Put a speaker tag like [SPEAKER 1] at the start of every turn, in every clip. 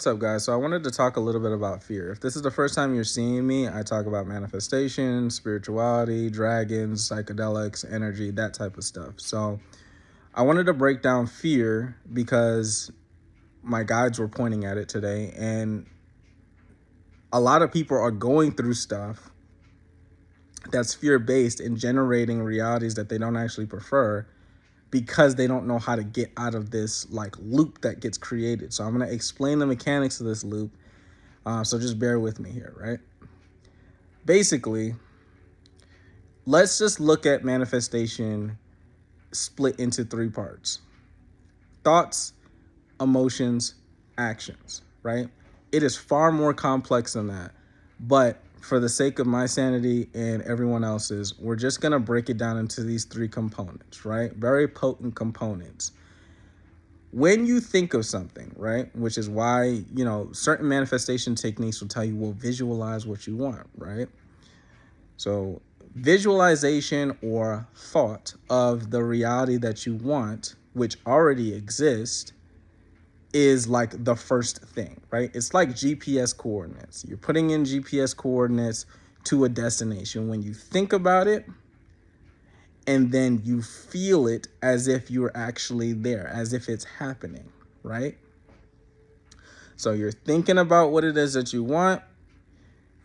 [SPEAKER 1] What's up, guys? So, I wanted to talk a little bit about fear. If this is the first time you're seeing me, I talk about manifestation, spirituality, dragons, psychedelics, energy, that type of stuff. So, I wanted to break down fear because my guides were pointing at it today, and a lot of people are going through stuff that's fear based and generating realities that they don't actually prefer because they don't know how to get out of this like loop that gets created. So I'm going to explain the mechanics of this loop. So just bear with me here, right? Basically, let's just look at manifestation split into three parts: thoughts, emotions, actions, right? It is far more complex than that. But for the sake of my sanity and everyone else's, we're just going to break it down into these three components, right? Very potent components. When you think of something, right, which is why, certain manifestation techniques will tell you, well, visualize what you want, right? So visualization or thought of the reality that you want, which already exists, is like the first thing, right? It's like GPS coordinates. You're putting in GPS coordinates to a destination. When you think about it, and then you feel it as if you're actually there, as if it's happening, right? So you're thinking about what it is that you want,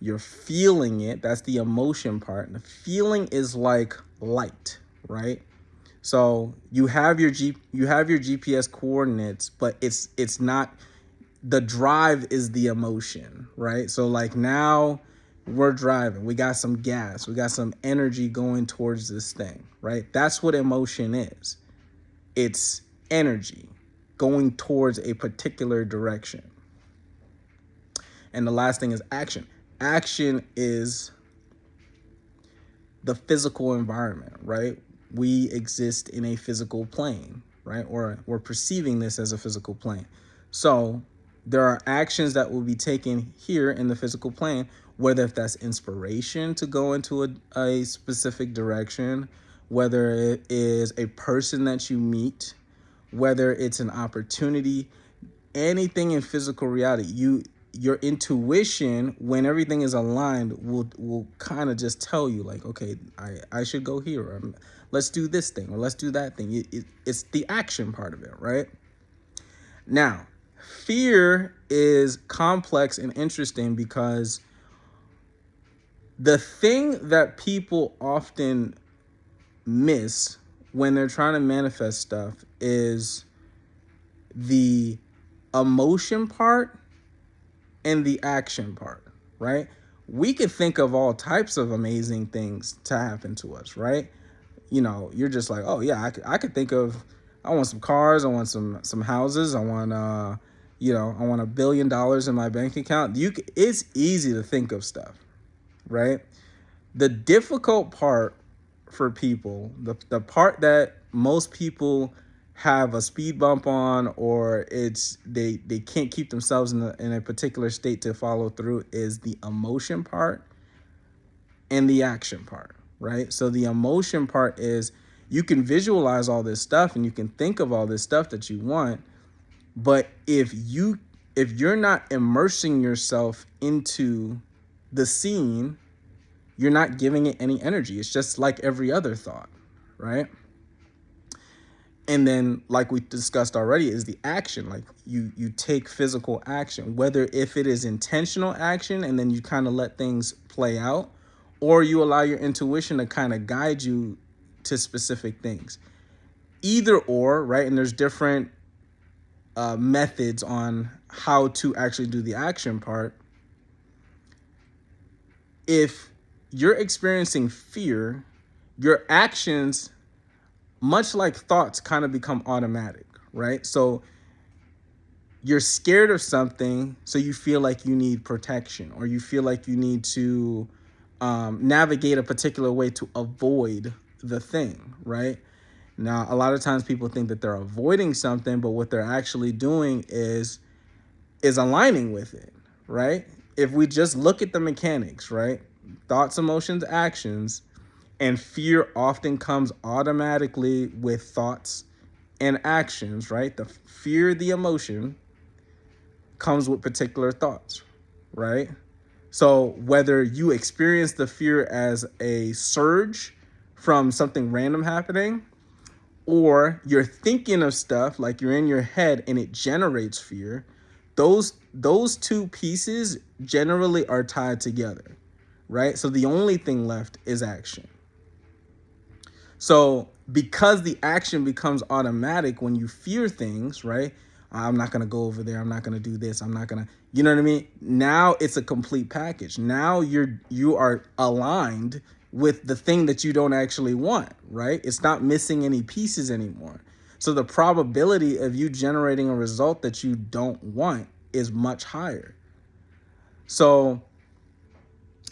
[SPEAKER 1] you're feeling it. That's the emotion part. And the feeling is like light, right? So you have your GPS coordinates, but it's not, the drive is the emotion, right? So like now we're driving, we got some gas, we got some energy going towards this thing, right? That's what emotion is. It's energy going towards a particular direction. And the last thing is action. Action is the physical environment, right? We exist in a physical plane, right? Or we're perceiving this as a physical plane. So there are actions that will be taken here in the physical plane, whether if that's inspiration to go into a specific direction, whether it is a person that you meet, whether it's an opportunity, anything in physical reality, your intuition, when everything is aligned, will kind of just tell you like, okay, I should go here, or let's do this thing, or let's do that thing. It's the action part of it, right? Now, fear is complex and interesting because the thing that people often miss when they're trying to manifest stuff is the emotion part and the action part, right? We could think of all types of amazing things to happen to us, right? You're just like, oh yeah, I could think of, I want some cars, I want some houses, I want I want $1 billion in my bank account. It's easy to think of stuff, right? The difficult part for people, the part that most people have a speed bump on, or it's they can't keep themselves in a particular state to follow through, is the emotion part and the action part, right? So the emotion part is, you can visualize all this stuff and you can think of all this stuff that you want, but if you're not immersing yourself into the scene, you're not giving it any energy. It's just like every other thought, right? And then, like we discussed already, is the action. Like you take physical action, whether if it is intentional action and then you kind of let things play out, or you allow your intuition to kind of guide you to specific things. Either or, right? And there's different methods on how to actually do the action part. If you're experiencing fear, your actions, much like thoughts, kind of become automatic, right? So you're scared of something, so you feel like you need protection, or you feel like you need to navigate a particular way to avoid the thing, right? Now, a lot of times people think that they're avoiding something, but what they're actually doing is aligning with it, right? If we just look at the mechanics, right? Thoughts, emotions, actions, and fear often comes automatically with thoughts and actions, right? The fear, the emotion, comes with particular thoughts, right? So whether you experience the fear as a surge from something random happening, or you're thinking of stuff like you're in your head and it generates fear, those two pieces generally are tied together, right? So the only thing left is action. So because the action becomes automatic when you fear things, right? I'm not going to go over there. I'm not going to do this. I'm not going to, you know what I mean? Now it's a complete package. Now you are aligned with the thing that you don't actually want, right? It's not missing any pieces anymore. So the probability of you generating a result that you don't want is much higher. So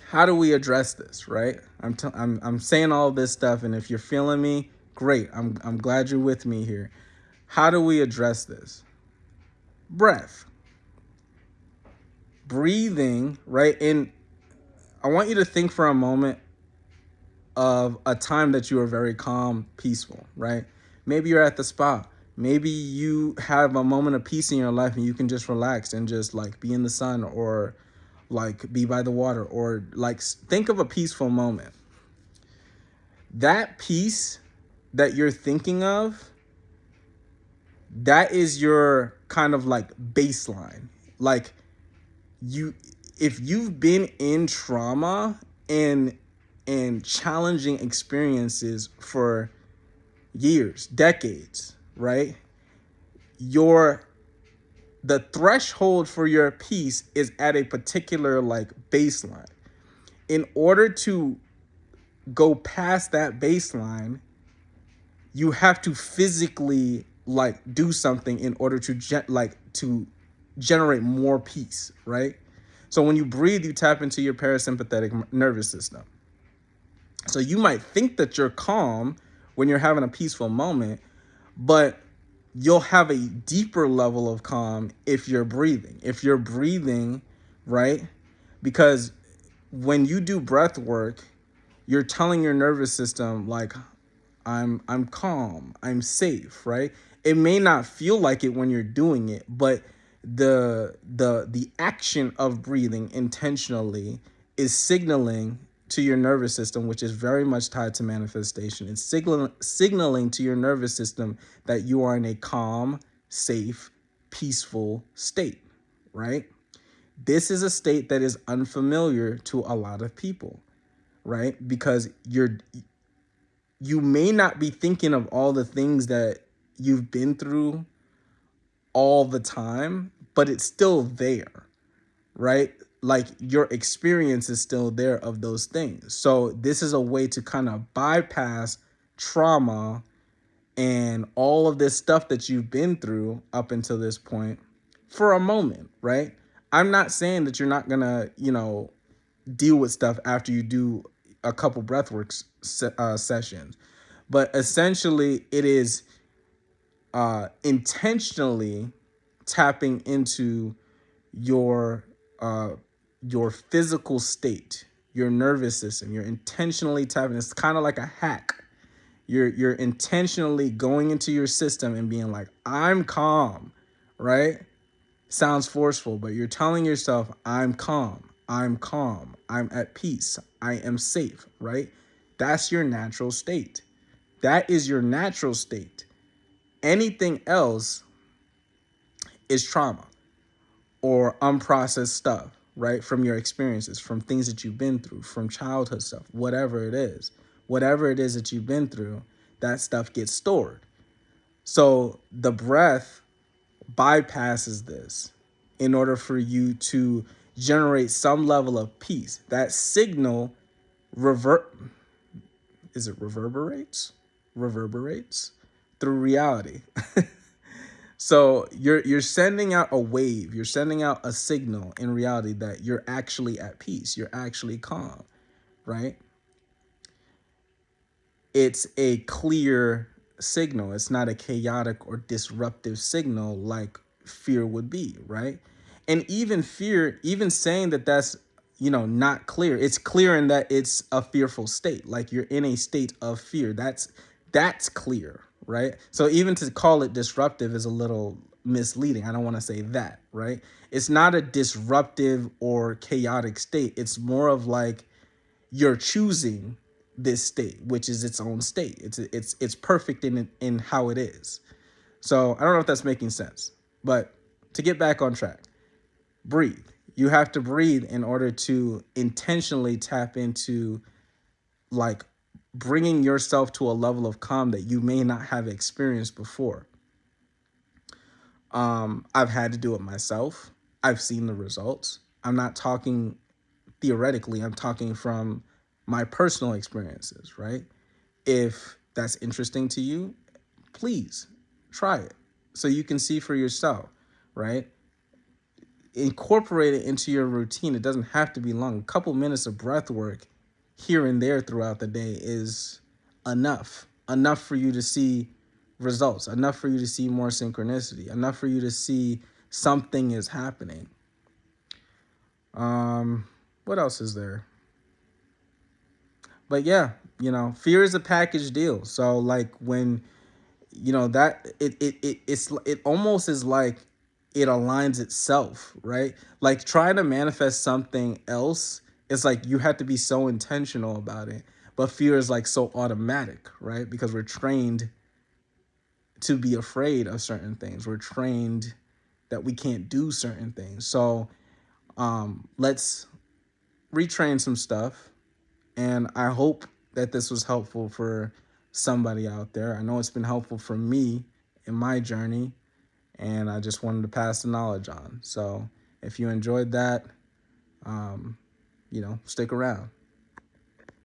[SPEAKER 1] how do we address this, right? I'm saying all this stuff, and if you're feeling me, great. I'm glad you're with me here. How do we address this? Breath, breathing, right? And I want you to think for a moment of a time that you are very calm, peaceful, right? Maybe you're at the spa. Maybe you have a moment of peace in your life and you can just relax and just like be in the sun, or like be by the water, or like think of a peaceful moment. That peace that you're thinking of, that is your kind of like baseline. Like if you've been in trauma and challenging experiences for years, decades, right? The threshold for your peace is at a particular like baseline. In order to go past that baseline, you have to physically like do something in order to to generate more peace, right? So when you breathe, you tap into your parasympathetic nervous system. So you might think that you're calm when you're having a peaceful moment, but you'll have a deeper level of calm if you're breathing. If you're breathing, right? Because when you do breath work, you're telling your nervous system like, I'm calm, I'm safe, right? It may not feel like it when you're doing it, but the action of breathing intentionally is signaling to your nervous system, which is very much tied to manifestation. It's signaling to your nervous system that you are in a calm, safe, peaceful state, right? This is a state that is unfamiliar to a lot of people, right? Because you may not be thinking of all the things that you've been through all the time, but it's still there, right? Like your experience is still there of those things. So this is a way to kind of bypass trauma and all of this stuff that you've been through up until this point for a moment, right? I'm not saying that you're not gonna, deal with stuff after you do a couple breathwork sessions, but essentially it is intentionally tapping into your physical state, your nervous system. You're intentionally tapping. It's kind of like a hack. You're intentionally going into your system and being like, I'm calm, right? Sounds forceful, but you're telling yourself, I'm calm, I'm calm, I'm at peace, I am safe, right? That's your natural state. That is your natural state. Anything else is trauma or unprocessed stuff, right? From your experiences, from things that you've been through, from childhood stuff, whatever it is that you've been through, that stuff gets stored. So the breath bypasses this in order for you to generate some level of peace. That signal reverberates through reality. So you're sending out a wave, you're sending out a signal in reality that you're actually at peace, you're actually calm, right? It's a clear signal. It's not a chaotic or disruptive signal like fear would be, right? And even fear, even saying that that's, not clear, it's clear in that it's a fearful state. Like you're in a state of fear. That's clear, right? So even to call it disruptive is a little misleading. I don't want to say that, right? It's not a disruptive or chaotic state. It's more of like you're choosing this state, which is its own state. It's perfect in how it is. So I don't know if that's making sense, but to get back on track, breathe. You have to breathe in order to intentionally tap into like bringing yourself to a level of calm that you may not have experienced before. I've had to do it myself. I've seen the results. I'm not talking theoretically, I'm talking from my personal experiences, right? If that's interesting to you, please try it so you can see for yourself, right? Incorporate it into your routine. It doesn't have to be long. A couple minutes of breath work here and there throughout the day is enough for you to see results, enough for you to see more synchronicity, enough for you to see something is happening. What else is there? But yeah, fear is a package deal. So like when that it almost is like it aligns itself, right? Like trying to manifest something else, it's like you have to be so intentional about it. But fear is like so automatic, right? Because we're trained to be afraid of certain things. We're trained that we can't do certain things. So let's retrain some stuff. And I hope that this was helpful for somebody out there. I know it's been helpful for me in my journey, and I just wanted to pass the knowledge on. So if you enjoyed that, stick around.